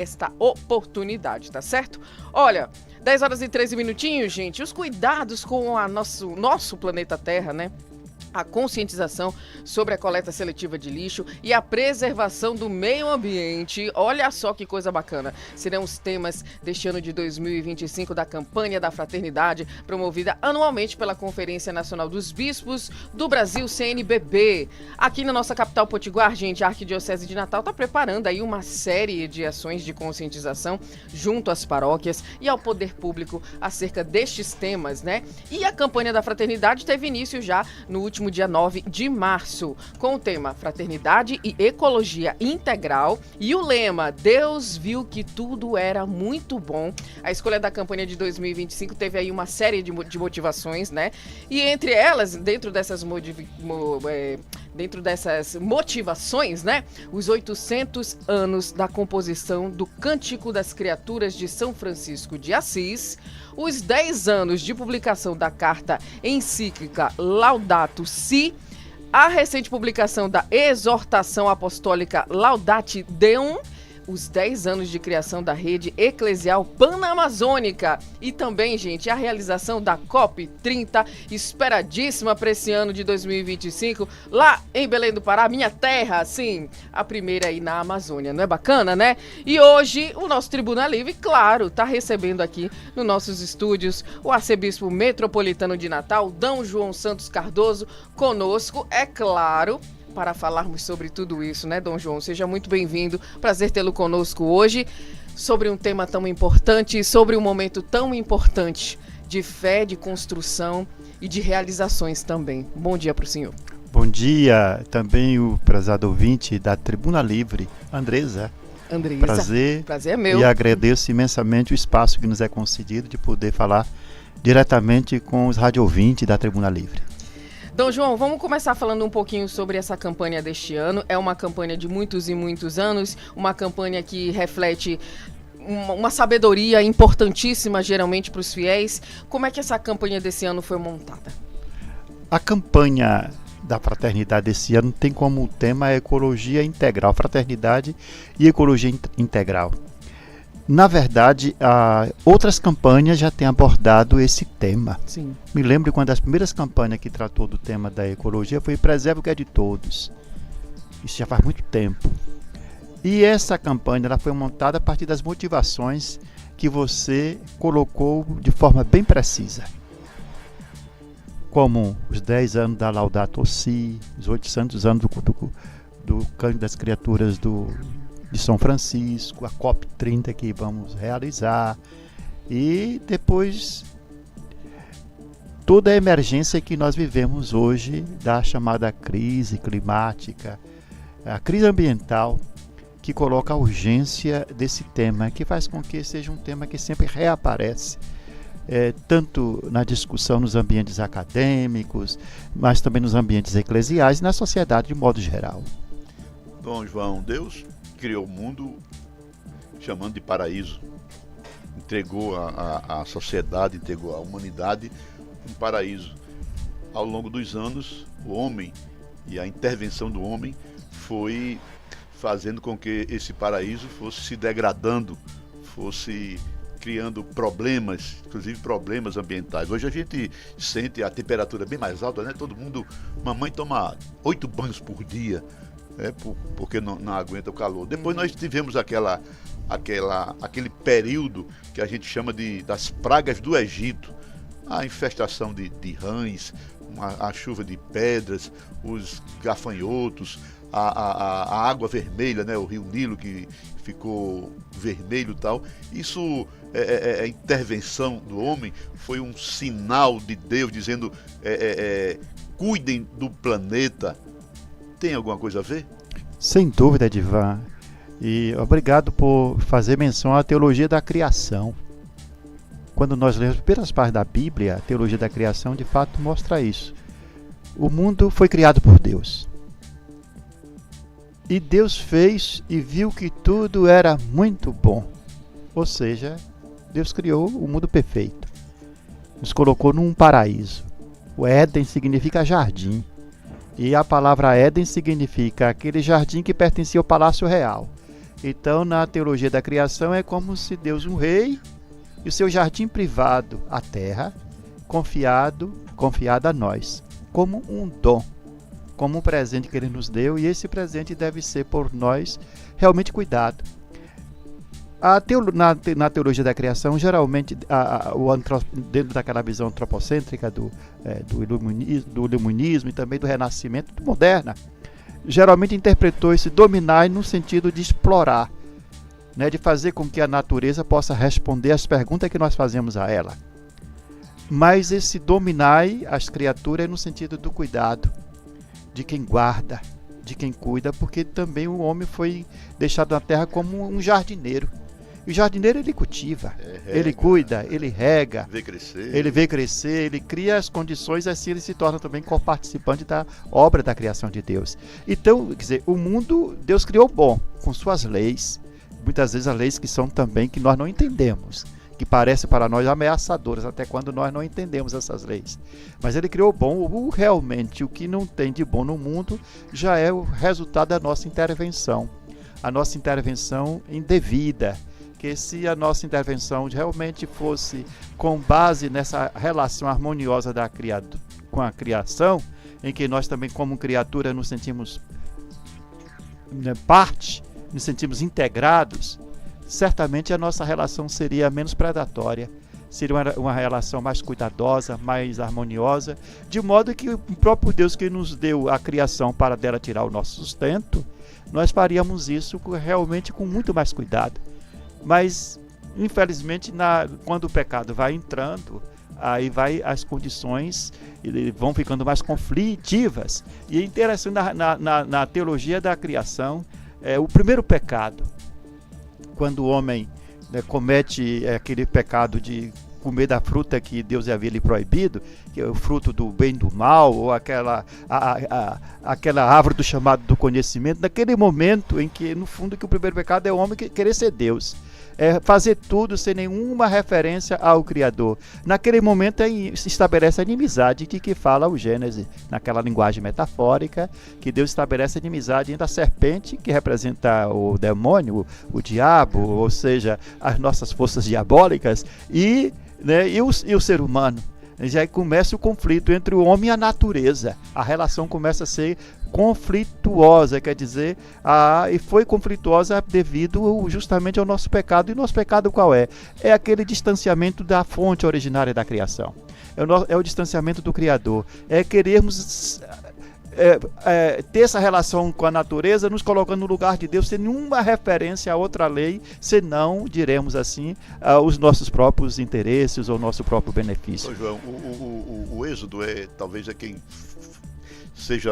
esta oportunidade, tá certo? Olha, 10 horas e 13 minutinhos, gente, os cuidados com a nosso planeta Terra, né? A conscientização sobre a coleta seletiva de lixo e a preservação do meio ambiente. Olha só que coisa bacana. Serão os temas deste ano de 2025 da campanha da fraternidade, promovida anualmente pela Conferência Nacional dos Bispos do Brasil, CNBB. Aqui na nossa capital potiguar, gente, a Arquidiocese de Natal está preparando aí uma série de ações de conscientização junto às paróquias e ao poder público acerca destes temas, né? E a campanha da fraternidade teve início já no último dia 9 de março, com o tema Fraternidade e Ecologia Integral e o lema Deus viu que tudo era muito bom. A escolha da campanha de 2025 teve aí uma série de motivações, né? E entre elas, dentro dessas motivações, né? Os 800 anos da composição do Cântico das Criaturas de São Francisco de Assis, os 10 anos de publicação da carta encíclica Laudato Si, a recente publicação da exortação apostólica Laudate Deum, os 10 anos de criação da rede eclesial panamazônica e também, gente, a realização da COP30, esperadíssima para esse ano de 2025, lá em Belém do Pará, minha terra, sim, a primeira aí na Amazônia, não é bacana, né? E hoje o nosso Tribuna Livre, claro, está recebendo aqui nos nossos estúdios o arcebispo metropolitano de Natal, D. João Santos Cardoso, conosco, é claro, para falarmos sobre tudo isso, né, Dom João? Seja muito bem-vindo, prazer tê-lo conosco hoje, sobre um tema tão importante, sobre um momento tão importante de fé, de construção e de realizações também. Bom dia para o senhor. Bom dia, também o prezado ouvinte da Tribuna Livre, Andresa. Prazer é meu. E agradeço imensamente o espaço que nos é concedido de poder falar diretamente com os rádio-ouvintes da Tribuna Livre. Dom João, vamos começar falando um pouquinho sobre essa campanha deste ano. É uma campanha de muitos e muitos anos, uma campanha que reflete uma sabedoria importantíssima, geralmente, para os fiéis. Como é que essa campanha desse ano foi montada? A campanha da fraternidade desse ano tem como tema a ecologia integral, fraternidade e ecologia integral. Na verdade, outras campanhas já têm abordado esse tema. Sim. Me lembro quando as primeiras campanhas que tratou do tema da ecologia foi Preserve o que é de todos. Isso já faz muito tempo. E essa campanha ela foi montada a partir das motivações que você colocou de forma bem precisa. Como os 10 anos da Laudato Si, os 800 anos do Cântico das Criaturas de São Francisco, a COP30 que vamos realizar e depois toda a emergência que nós vivemos hoje da chamada crise climática, a crise ambiental, que coloca a urgência desse tema, que faz com que seja um tema que sempre reaparece, tanto na discussão nos ambientes acadêmicos, mas também nos ambientes eclesiais e na sociedade de modo geral. Dom João, Deus criou o mundo chamando de paraíso, entregou a sociedade, entregou a humanidade um paraíso. Ao longo dos anos, o homem e a intervenção do homem foi fazendo com que esse paraíso fosse se degradando, fosse criando problemas, inclusive problemas ambientais. Hoje a gente sente a temperatura bem mais alta, né? Mamãe toma 8 banhos por dia, porque não aguenta o calor. Depois nós tivemos aquele período que a gente chama das pragas do Egito, a infestação de rãs, a chuva de pedras, os gafanhotos, a água vermelha, né? O rio Nilo que ficou vermelho e tal. Isso a intervenção do homem foi um sinal de Deus dizendo cuidem do planeta. Tem alguma coisa a ver? Sem dúvida, Edivan. E obrigado por fazer menção à teologia da criação. Quando nós lemos as primeiras partes da Bíblia, a teologia da criação de fato mostra isso. O mundo foi criado por Deus. E Deus fez e viu que tudo era muito bom. Ou seja, Deus criou o mundo perfeito. Nos colocou num paraíso. O Éden significa jardim. E a palavra Éden significa aquele jardim que pertencia ao Palácio Real. Então, na teologia da criação, é como se Deus, um rei, e o seu jardim privado, a terra, confiado a nós, como um dom, como um presente que ele nos deu, e esse presente deve ser por nós realmente cuidado. Na teologia da criação, geralmente, dentro daquela visão antropocêntrica do iluminismo e também do renascimento moderna, geralmente interpretou esse dominar no sentido de explorar, né, de fazer com que a natureza possa responder às perguntas que nós fazemos a ela. Mas esse dominar as criaturas é no sentido do cuidado, de quem guarda, de quem cuida, porque também o homem foi deixado na terra como um jardineiro. E o jardineiro, ele cultiva, ele cuida, ele rega, ele vê crescer, ele cria as condições, assim ele se torna também co-participante da obra da criação de Deus. Então, quer dizer, o mundo, Deus criou bom, com suas leis, muitas vezes as leis que são também que nós não entendemos, que parecem para nós ameaçadoras, até quando nós não entendemos essas leis. Mas ele criou bom, realmente o que não tem de bom no mundo já é o resultado da nossa intervenção, a nossa intervenção indevida. Que se a nossa intervenção realmente fosse com base nessa relação harmoniosa com a criação, em que nós também como criatura nos sentimos parte, nos sentimos integrados, certamente a nossa relação seria menos predatória, seria uma relação mais cuidadosa, mais harmoniosa, de modo que o próprio Deus que nos deu a criação para dela tirar o nosso sustento, nós faríamos isso realmente com muito mais cuidado. Mas, infelizmente, quando o pecado vai entrando, aí as condições vão ficando mais conflitivas. E é interessante na teologia da criação, o primeiro pecado, quando o homem comete aquele pecado de comer da fruta que Deus havia lhe proibido, que é o fruto do bem e do mal, ou aquela árvore do chamado do conhecimento, naquele momento em que, no fundo, que o primeiro pecado é o homem querer ser Deus. É fazer tudo sem nenhuma referência ao Criador. Naquele momento se estabelece a inimizade de que fala o Gênesis, naquela linguagem metafórica, que Deus estabelece a inimizade entre a serpente, que representa o demônio, o diabo, ou seja, as nossas forças diabólicas, e o ser humano. Já começa o conflito entre o homem e a natureza. A relação começa a ser conflituosa, quer dizer, e foi conflituosa devido justamente ao nosso pecado. E nosso pecado qual é? É aquele distanciamento da fonte originária da criação. É o distanciamento do Criador. É querermos ter essa relação com a natureza, nos colocando no lugar de Deus, sem nenhuma referência a outra lei, senão, diremos assim, os nossos próprios interesses ou nosso próprio benefício. Ô, João, o Êxodo talvez é quem seja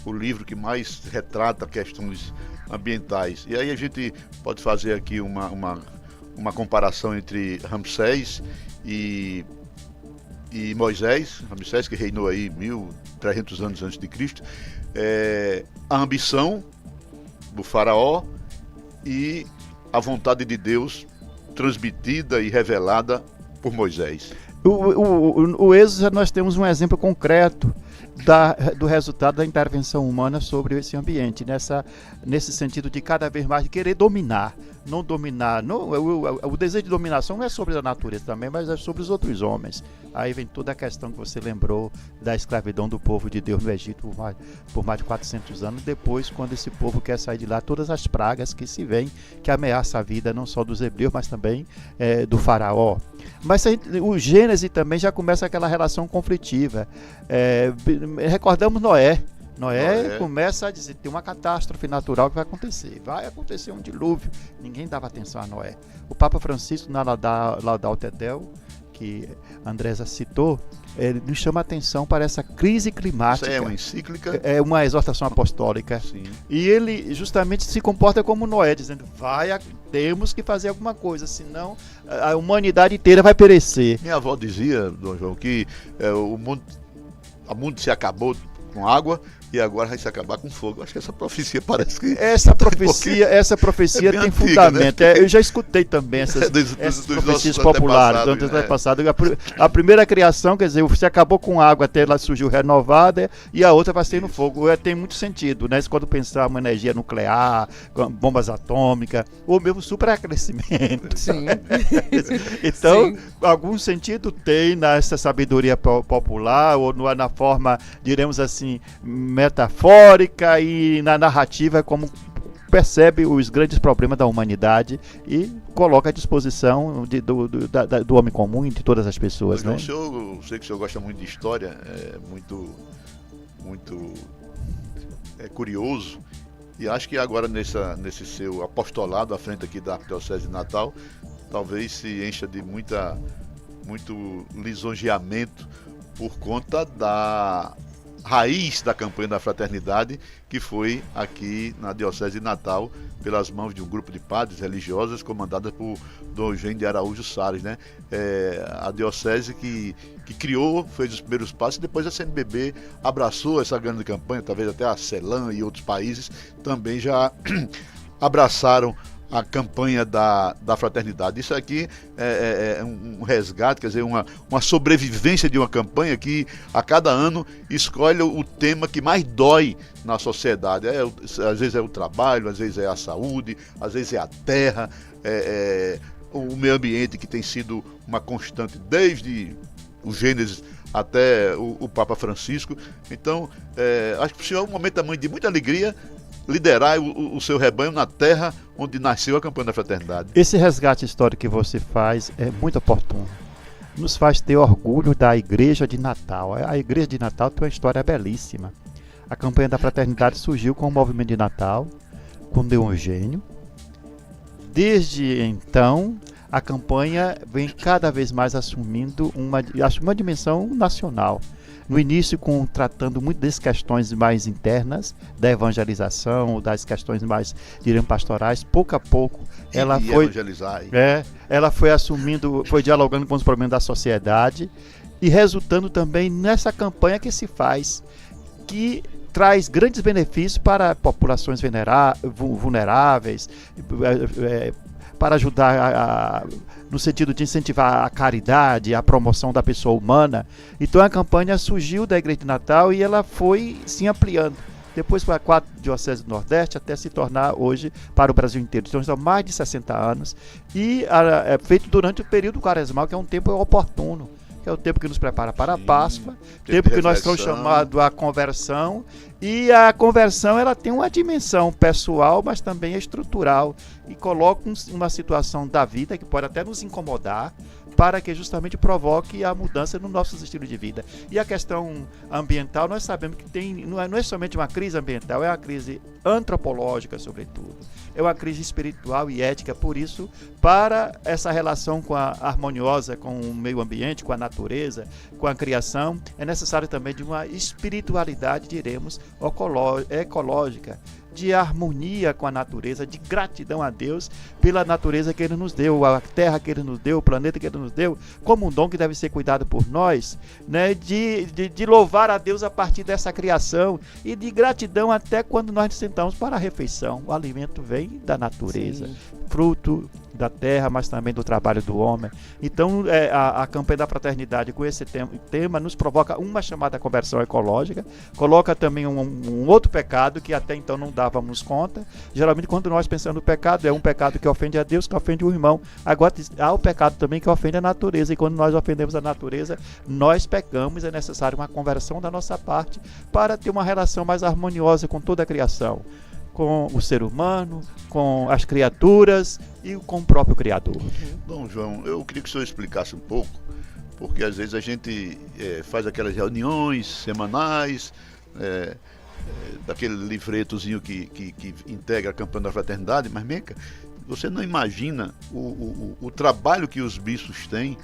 o livro que mais retrata questões ambientais. E aí a gente pode fazer aqui uma comparação entre Ramsés e Moisés, Ramsés que reinou aí 1300 anos antes de Cristo, a ambição do faraó e a vontade de Deus transmitida e revelada por Moisés. O Êxodo, nós temos um exemplo concreto do resultado da intervenção humana sobre esse ambiente, nesse sentido de cada vez mais querer dominar. Não dominar, o desejo de dominação não é sobre a natureza também, mas é sobre os outros homens. Aí vem toda a questão que você lembrou da escravidão do povo de Deus no Egito por mais de 400 anos. Depois, quando esse povo quer sair de lá, todas as pragas que se vêm, que ameaçam a vida não só dos hebreus, mas também do faraó. Mas o Gênesis também já começa aquela relação conflitiva. Recordamos Noé. Noé começa a dizer, tem uma catástrofe natural que vai acontecer um dilúvio. Ninguém dava atenção a Noé. O Papa Francisco, na Laudato Del, que a Andresa citou, ele nos chama a atenção para essa crise climática. Isso é uma encíclica? É uma exortação apostólica. Sim. E ele justamente se comporta como Noé, dizendo, temos que fazer alguma coisa, senão a humanidade inteira vai perecer. Minha avó dizia, Dom João, que o mundo se acabou com água que agora vai se acabar com fogo. Acho que essa profecia parece que... Essa profecia tem antiga, fundamento. né? Eu já escutei também essas Dos profecias nossos populares. antepassados, A primeira criação, quer dizer, você acabou com água até ela surgiu renovada, e a outra vai ser no fogo. Tem muito sentido, né? Quando pensar uma energia nuclear, com bombas atômicas, ou mesmo superaquecimento. Sim. Então, Sim. algum sentido tem nessa sabedoria popular, ou na forma, diremos assim, metafórica, e na narrativa, como percebe os grandes problemas da humanidade e coloca à disposição do homem comum e de todas as pessoas. João, né? eu sei que o senhor gosta muito de história, muito curioso, e acho que agora nesse seu apostolado à frente aqui da Arquidiocese de Natal, talvez se encha de muito lisonjeamento por conta da raiz da campanha da fraternidade, que foi aqui na Diocese de Natal, pelas mãos de um grupo de padres religiosas comandada por Dom Eugênio de Araújo Salles, né? A diocese que criou, fez os primeiros passos, e depois a CNBB abraçou essa grande campanha, talvez até a CELAM e outros países também já abraçaram a campanha da fraternidade. Isso aqui é um resgate, quer dizer, uma sobrevivência de uma campanha que a cada ano escolhe o tema que mais dói na sociedade. Às vezes é o trabalho, às vezes é a saúde, às vezes é a terra, o meio ambiente, que tem sido uma constante desde o Gênesis até o Papa Francisco. Então, acho que é um momento também de muita alegria liderar o seu rebanho na terra onde nasceu a campanha da fraternidade. Esse resgate histórico que você faz é muito oportuno. Nos faz ter orgulho da Igreja de Natal. A Igreja de Natal tem uma história belíssima. A campanha da fraternidade surgiu com o movimento de Natal, com Dom Eugênio. Desde então, a campanha vem cada vez mais assumindo uma dimensão nacional. No início, tratando muito das questões mais internas, da evangelização, das questões mais, diremos, pastorais. Pouco a pouco, ela foi assumindo, foi dialogando com os problemas da sociedade e resultando também nessa campanha que se faz, que traz grandes benefícios para populações vulneráveis, para ajudar no sentido de incentivar a caridade, a promoção da pessoa humana. Então a campanha surgiu da Igreja de Natal e ela foi se ampliando. Depois para 4 dioceses do Nordeste, até se tornar hoje para o Brasil inteiro. Então, há mais de 60 anos. E é feito durante o período quaresmal, que é um tempo oportuno. Que é o tempo que nos prepara para a Páscoa, tempo que nós somos chamados à conversão. E a conversão, ela tem uma dimensão pessoal, mas também estrutural, e coloca uma situação da vida que pode até nos incomodar, para que justamente provoque a mudança no nosso estilo de vida. E a questão ambiental, nós sabemos que não é somente uma crise ambiental, é uma crise antropológica, sobretudo. É uma crise espiritual e ética. Por isso, para essa relação harmoniosa com o meio ambiente, com a natureza, com a criação, é necessário também de uma espiritualidade, diremos, ecológica, de harmonia com a natureza, de gratidão a Deus pela natureza que Ele nos deu, a terra que Ele nos deu, o planeta que Ele nos deu, como um dom que deve ser cuidado por nós, né? De louvar a Deus a partir dessa criação e de gratidão até quando nós nos sentamos para a refeição. O alimento vem da natureza, sim, fruto da terra, mas também do trabalho do homem. Então, a campanha da fraternidade com esse tema nos provoca uma chamada conversão ecológica, coloca também um outro pecado que até então não dávamos conta. Geralmente, quando nós pensamos no pecado, é um pecado que ofende a Deus, que ofende o irmão. Agora, há o pecado também que ofende a natureza, e quando nós ofendemos a natureza, nós pecamos. É necessário uma conversão da nossa parte para ter uma relação mais harmoniosa com toda a criação, com o ser humano, com as criaturas e com o próprio Criador. Dom João, eu queria que o senhor explicasse um pouco, porque às vezes a gente faz aquelas reuniões semanais, daquele livretozinho que integra a campanha da fraternidade, mas Meca, você não imagina o trabalho que os bispos têm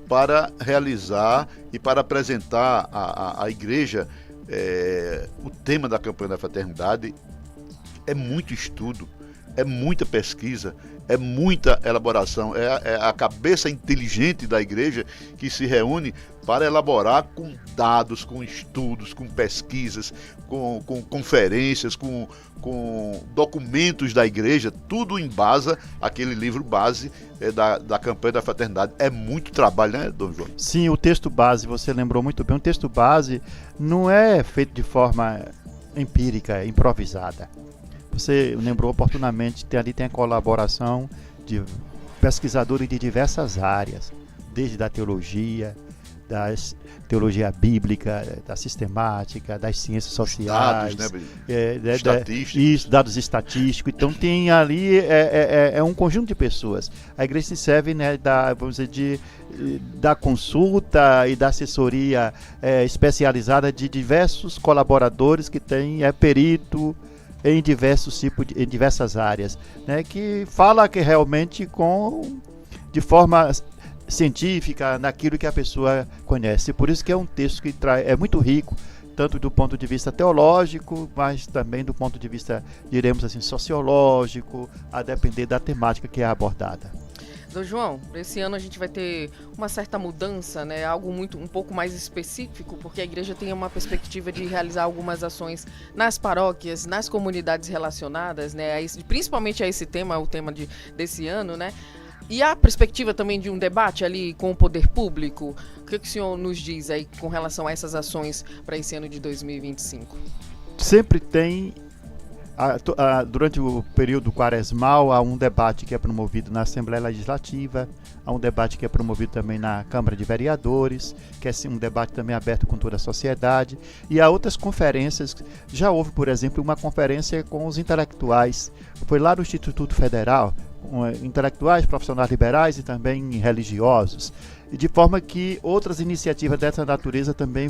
para realizar e para apresentar à igreja o tema da campanha da fraternidade. É muito estudo, é muita pesquisa, É muita elaboração, é a cabeça inteligente da igreja que se reúne para elaborar com dados, com estudos, com pesquisas, com conferências, com documentos da igreja, tudo embasa aquele livro base da campanha da fraternidade. É muito trabalho, né, Dom João? Sim, o texto base, você lembrou muito bem, o texto base não é feito de forma empírica, improvisada. Você lembrou oportunamente, ali tem a colaboração de pesquisadores de diversas áreas, desde a teologia, da teologia bíblica, da sistemática, das ciências sociais, dados, né? Estatísticos. Isso, dados estatísticos. Então tem ali é um conjunto de pessoas. A igreja se serve, né, vamos dizer, da consulta e da assessoria especializada de diversos colaboradores que têm perito em diversos tipos, em diversas áreas, né, que fala que realmente de forma científica naquilo que a pessoa conhece. Por isso que é um texto que é muito rico, tanto do ponto de vista teológico, mas também do ponto de vista, diremos assim, sociológico, a depender da temática que é abordada. Dom João, esse ano a gente vai ter uma certa mudança, né? Algo um pouco mais específico, porque a igreja tem uma perspectiva de realizar algumas ações nas paróquias, nas comunidades relacionadas, né? Principalmente a esse tema, o tema desse ano, né? E a perspectiva também de um debate ali com o poder público. O que o senhor nos diz aí com relação a essas ações para esse ano de 2025? Sempre tem, durante o período quaresmal, há um debate que é promovido na Assembleia Legislativa, há um debate que é promovido também na Câmara de Vereadores, que é um debate também aberto com toda a sociedade, e há outras conferências. Já houve, por exemplo, uma conferência com os intelectuais, foi lá no Instituto Federal, intelectuais, profissionais liberais e também religiosos, de forma que outras iniciativas dessa natureza também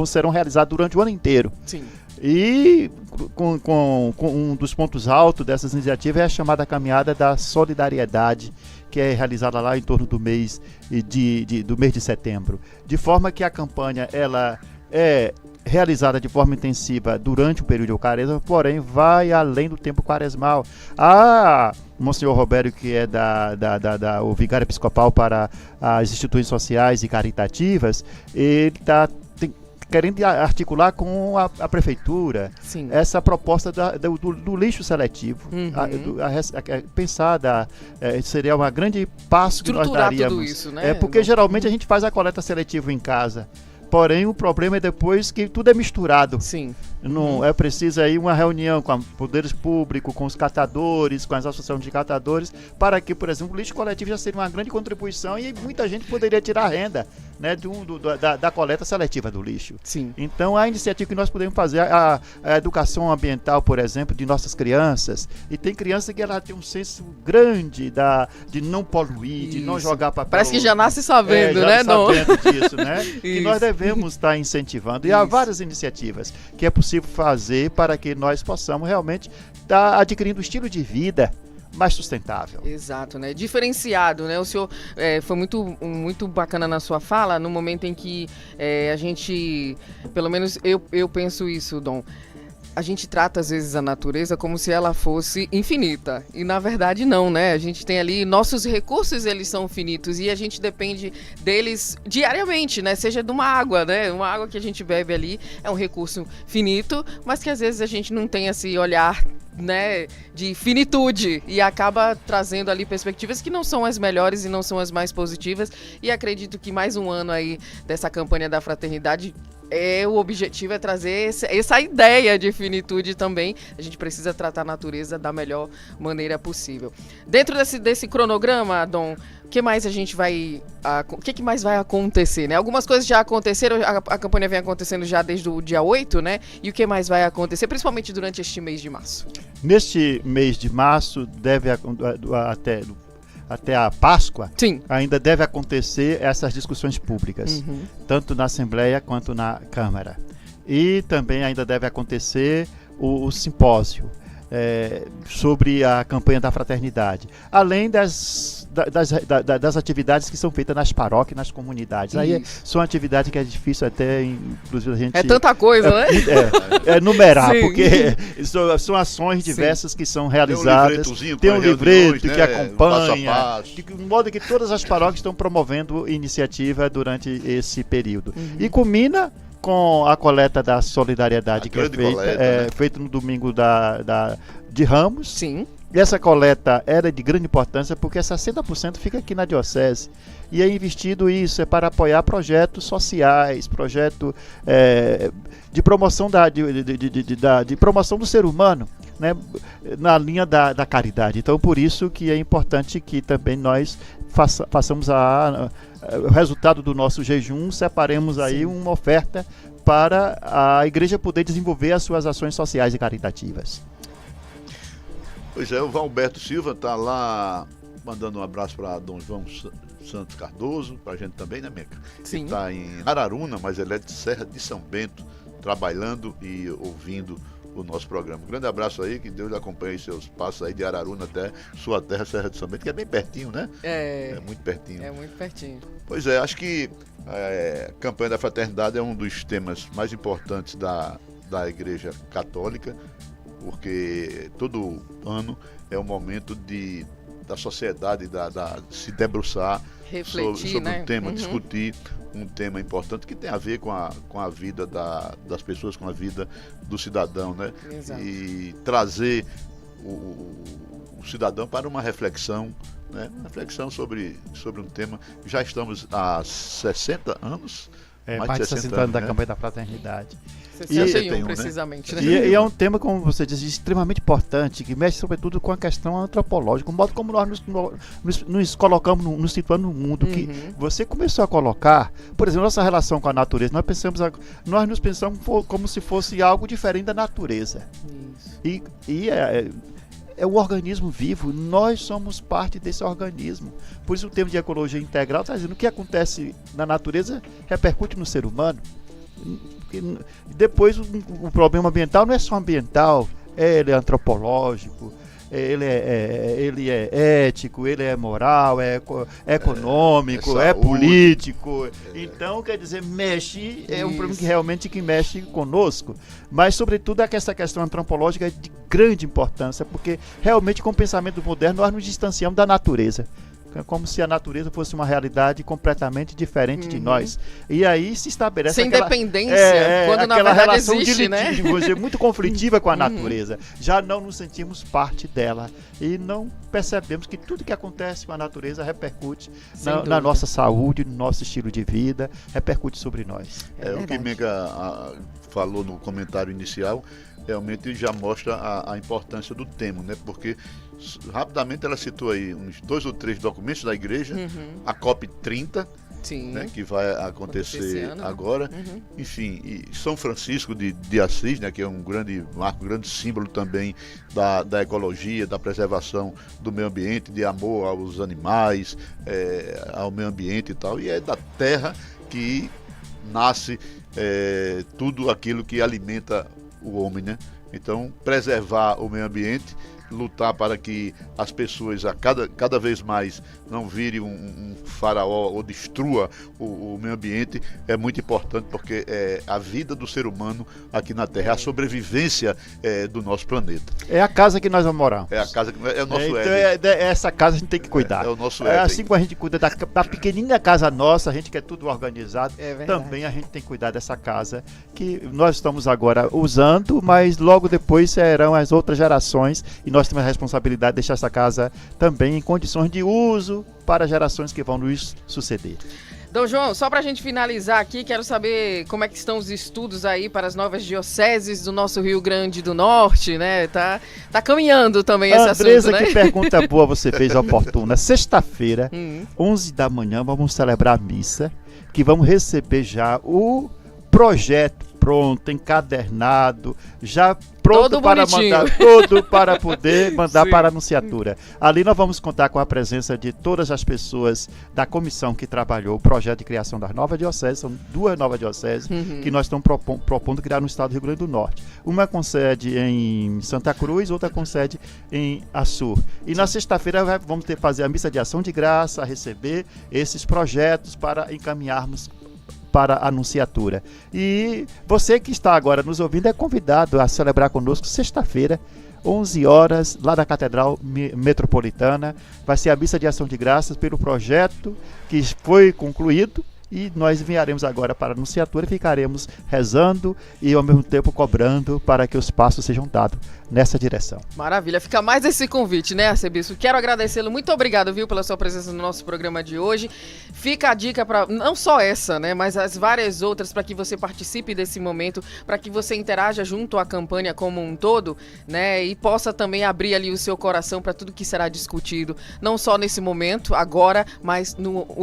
serão realizadas durante o ano inteiro. Sim. E com um dos pontos altos dessas iniciativas é a chamada Caminhada da Solidariedade, que é realizada lá em torno do mês de setembro, de forma que a campanha ela é realizada de forma intensiva durante o período de quaresma, porém vai além do tempo quaresmal. Monsenhor Roberto, que é o vigário episcopal para as instituições sociais e caritativas, ele está querendo articular com a prefeitura. Sim. Essa proposta do lixo seletivo. Uhum. Pensada, seria uma grande passo que nós daríamos. Tudo isso, né? Porque geralmente a gente faz a coleta seletiva em casa. Porém, o problema é depois que tudo é misturado. Sim. Não é preciso aí uma reunião com os poderes públicos, com os catadores, com as associações de catadores, para que, por exemplo, o lixo coletivo já seria uma grande contribuição e muita gente poderia tirar renda, né, da coleta seletiva do lixo. Sim. Então, a iniciativa que nós podemos fazer, a educação ambiental, por exemplo, de nossas crianças, e tem criança que ela tem um senso grande de não poluir, de não jogar papel. Parece que já nasce sabendo, né, Dom? Sabendo disso, né? Que nós devemos estar incentivando. E há várias iniciativas que é possível fazer para que nós possamos realmente estar adquirindo um estilo de vida mais sustentável. Exato, né? Diferenciado, né? O senhor foi muito bacana na sua fala, no momento em que a gente, pelo menos eu penso isso, Dom, a gente trata às vezes a natureza como se ela fosse infinita, e na verdade não, né? A gente tem ali, nossos recursos eles são finitos e a gente depende deles diariamente, né? Seja de uma água, né? Uma água que a gente bebe ali é um recurso finito, mas que às vezes a gente não tem esse olhar, né, de finitude, e acaba trazendo ali perspectivas que não são as melhores e não são as mais positivas, e acredito que mais um ano aí dessa campanha da fraternidade, o objetivo é trazer essa ideia de finitude também. A gente precisa tratar a natureza da melhor maneira possível. Dentro desse cronograma, Dom, o que mais vai acontecer, né? Algumas coisas já aconteceram, a campanha vem acontecendo já desde o dia 8, né? E o que mais vai acontecer, principalmente durante este mês de março? Neste mês de março, até a Páscoa, sim, ainda deve acontecer essas discussões públicas, tanto na Assembleia quanto na Câmara. E também ainda deve acontecer o simpósio. sobre a campanha da fraternidade, além das atividades que são feitas nas paróquias, nas comunidades. Aí são atividades que é difícil até, inclusive, a gente... É tanta coisa, né? Numerar, Sim. porque são ações diversas que são realizadas. Tem um livreto que acompanha, de modo que todas as paróquias estão promovendo iniciativa durante esse período. E culmina com a coleta da solidariedade que é feita no domingo de Ramos. Sim. E essa coleta era de grande importância porque 60% fica aqui na diocese. E é investido isso, para apoiar projetos sociais, projeto de promoção de promoção do ser humano, né, na linha da caridade. Então, por isso que é importante que também nós façamos o resultado do nosso jejum, separemos aí uma oferta para a igreja poder desenvolver as suas ações sociais e caritativas. Pois é, o Valberto Silva está lá mandando um abraço para Dom João Santos Cardoso, para a gente também, né, Meca? Sim. Está em Araruna, mas ele é de Serra de São Bento, trabalhando e ouvindo o nosso programa. Um grande abraço aí, que Deus acompanhe seus passos aí de Araruna até sua terra, Serra de São Bento, que é bem pertinho, né? É muito pertinho. É muito pertinho. Pois é, acho que a campanha da fraternidade é um dos temas mais importantes da Igreja Católica, porque todo ano é um momento da sociedade se debruçar refletir, sobre né? um tema, discutir um tema importante que tem a ver com a vida das pessoas, com a vida do cidadão, né? Exato. E trazer o cidadão para uma reflexão, né? Uma reflexão sobre um tema. Já estamos há 60 anos. Mais de 60 anos da campanha da fraternidade. 61, precisamente, né? E é um tema, como você disse, extremamente importante, que mexe sobretudo com a questão antropológica, o modo como nós nos colocamos, nos situando no mundo, que você começou a colocar, por exemplo, nossa relação com a natureza. Nós nos pensamos como se fosse algo diferente da natureza. Isso. E é um organismo vivo, nós somos parte desse organismo. Por isso o termo de ecologia integral está dizendo que o que acontece na natureza repercute no ser humano. Depois o problema ambiental não é só ambiental, ele é antropológico, ele é ético, ele é moral, é econômico, é político. Então, quer dizer, é um problema que realmente mexe conosco. Mas, sobretudo, essa questão antropológica é de grande importância, porque realmente, com o pensamento moderno, nós nos distanciamos da natureza. É como se a natureza fosse uma realidade completamente diferente de nós. E aí se estabelece sem dependência, quando na verdade relação existe, né? muito conflitiva com a natureza. Já não nos sentimos parte dela e não percebemos que tudo que acontece com a natureza repercute na nossa saúde, no nosso estilo de vida, repercute sobre nós. O que Menga falou no comentário inicial realmente já mostra a importância do tema, né? Porque rapidamente ela citou aí uns 2 ou 3 documentos da igreja, a COP 30, né, que vai acontecer agora, enfim, e São Francisco de Assis, né, que é um grande marco, um grande símbolo também da ecologia, da preservação do meio ambiente, de amor aos animais, ao meio ambiente e tal, e é da terra que nasce tudo aquilo que alimenta o homem, né? Então, preservar o meio ambiente, lutar para que as pessoas cada vez mais não virem um faraó ou destrua o meio ambiente é muito importante, porque é a vida do ser humano aqui na Terra, é a sobrevivência do nosso planeta. É a casa que nós vamos morar. É a casa que é o nosso então essa casa a gente tem que cuidar. É o nosso assim como a gente cuida da pequenininha casa nossa, a gente quer tudo organizado, também a gente tem que cuidar dessa casa que nós estamos agora usando, mas logo depois serão as outras gerações e nós temos a responsabilidade de deixar essa casa também em condições de uso para gerações que vão nos suceder. Dom João, só para a gente finalizar aqui, quero saber como é que estão os estudos aí para as novas dioceses do nosso Rio Grande do Norte, né? Tá caminhando também esse assunto, né? Andresa, que pergunta boa você fez, oportuna. Sexta-feira, 11 da manhã, vamos celebrar a missa, que vamos receber já o projeto pronto, encadernado, já pronto Todo para bonitinho. mandar tudo para poder mandar Sim. para a anunciatura. Ali nós vamos contar com a presença de todas as pessoas da comissão que trabalhou o projeto de criação das novas dioceses. São 2 novas dioceses que nós estamos propondo criar no estado do Rio Grande do Norte. Uma com sede em Santa Cruz, outra com sede em Açu. E na sexta-feira vamos fazer a missa de ação de graça, receber esses projetos para encaminharmos para a anunciatura. E você que está agora nos ouvindo é convidado a celebrar conosco sexta-feira, 11 horas, lá na Catedral Metropolitana. Vai ser a missa de ação de graças pelo projeto que foi concluído. E nós enviaremos agora para a anunciatura e ficaremos rezando e ao mesmo tempo cobrando para que os passos sejam dados nessa direção. Maravilha, fica mais esse convite, né, arcebispo? Quero agradecê-lo, muito obrigado, viu, pela sua presença no nosso programa de hoje. Fica a dica para, não só essa, né, mas as várias outras, para que você participe desse momento, para que você interaja junto à campanha como um todo, né, e possa também abrir ali o seu coração para tudo que será discutido, não só nesse momento, agora, mas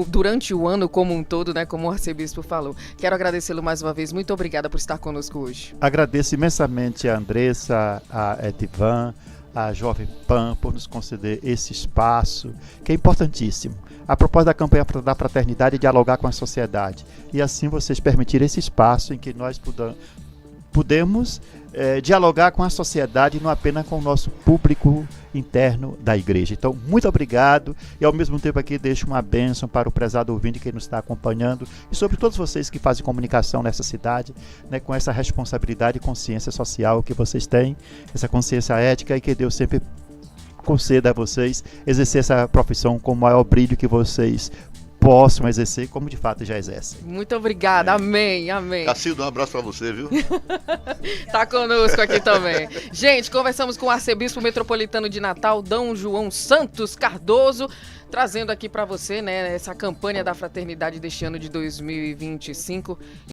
durante o ano como um todo, né, como o arcebispo falou. Quero agradecê-lo mais uma vez, muito obrigada por estar conosco hoje. Agradeço imensamente a Andressa, a Edivan, a Jovem Pan por nos conceder esse espaço, que é importantíssimo. A propósito da campanha da fraternidade é dialogar com a sociedade. E assim vocês permitirem esse espaço em que nós podemos dialogar com a sociedade e não apenas com o nosso público interno da igreja. Então, muito obrigado e ao mesmo tempo aqui deixo uma bênção para o prezado ouvinte que nos está acompanhando e sobre todos vocês que fazem comunicação nessa cidade, né, com essa responsabilidade e consciência social que vocês têm, essa consciência ética e que Deus sempre conceda a vocês exercer essa profissão com o maior brilho que vocês possam exercer, como de fato já exercem. Muito obrigada, amém, amém. Cacildo, um abraço pra você, viu? Tá conosco aqui também. Gente, conversamos com o arcebispo metropolitano de Natal, D. João Santos Cardoso, trazendo aqui para você, né, essa campanha da fraternidade deste ano de 2025.